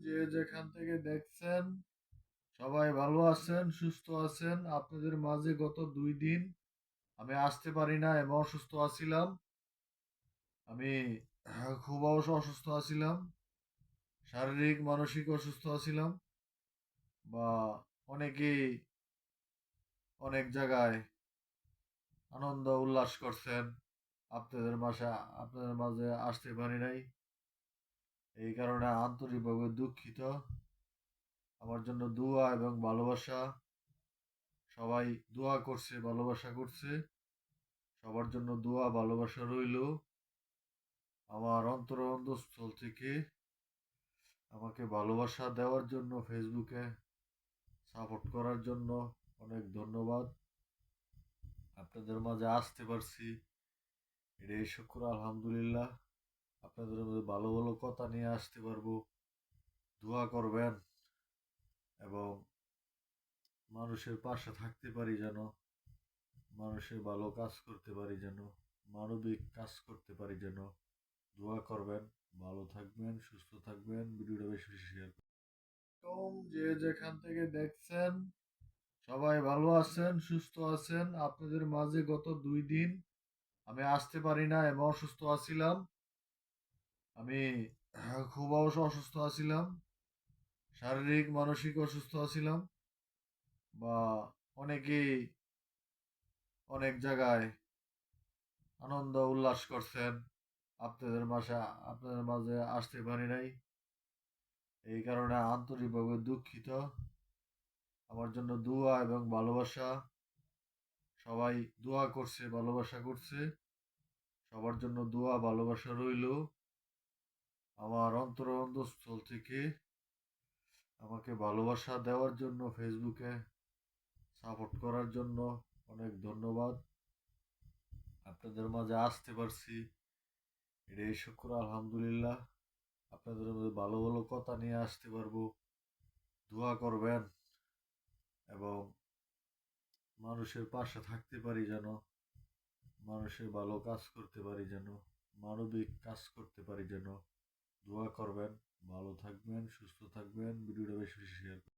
যে যেখান থেকে দেখছেন সবাই ভালো আছেন, সুস্থ আছেন। আপনাদের মাঝে গত 2 দিন আমি আসতে পারি না, আমি অসুস্থ আছিলাম। আমি খুব অসুস্থ আছিলাম, শারীরিক মানসিক অসুস্থ আছিলাম। বা অনেকেই অনেক জায়গায় আনন্দ উল্লাস করছেন। আপনাদের মাঝে আসতে পারি নাই, এই কারণে আন্তরিকভাবে দুঃখিত। আমার জন্য দোয়া এবং ভালোবাসা। সবাই দোয়া করছে, ভালোবাসা করছে। সবার জন্য দোয়া ভালোবাসা রইল। আমার অন্তঃস্থল থেকে আমাকে ভালোবাসা দেওয়ার জন্য, ফেসবুকে সাপোর্ট করার জন্য অনেক ধন্যবাদ। আপনাদের মাঝে আসতে পারছি, এটাই শুকর আলহামদুলিল্লাহ। আপনাদের মধ্যে ভালো ভালো কথা নিয়ে আসতে পারবো। দোয়া করবেন এবং মানুষের পাশে থাকতে পারি যেন, মানুষের ভালো কাজ করতে পারি যেন, মানবিক কাজ করতে পারি যেন। দোয়া করবেন। ভালো থাকবেন, সুস্থ থাকবেন। ভিডিওটা বেশি বেশি শেয়ার করবেন। যে যেখান থেকে দেখছেন সবাই ভালো আছেন, সুস্থ আছেন। আপনাদের মাঝে গত 2 দিন আমি আসতে পারি না, আমি অসুস্থ আছিলাম। আমি খুব অসুস্থ আছিলাম, শারীরিক মানসিক অসুস্থ আছিলাম। বা অনেকেই অনেক জায়গায় আনন্দ উল্লাস করছেন। আপনাদের মাঝে আসতে পারি নাই, এই কারণে আন্তরিকভাবে দুঃখিত। আমার জন্য দোয়া এবং ভালোবাসা। সবাই দোয়া করছে, ভালোবাসা করছে। সবার জন্য দোয়া ভালোবাসা রইল। আমার অন্তঃস্থল থেকে আমাকে ভালোবাসা দেওয়ার জন্য, ফেসবুকে সাপোর্ট করার জন্য অনেক ধন্যবাদ। আপনাদের মাঝে আসতে পারছি, এটাই শুকর আলহামদুলিল্লাহ। আপনাদের মধ্যে ভালো ভালো কথা নিয়ে আসতে পারবো। দোয়া করবেন এবং মানুষের পাশে থাকতে পারি যেন, মানুষের ভালো কাজ করতে পারি যেন, মানবিক কাজ করতে পারি যেন। দোয়া করবেন। ভালো থাকবেন, সুস্থ থাকবেন। ভিডিওটা বেশি বেশি শেয়ার করবেন।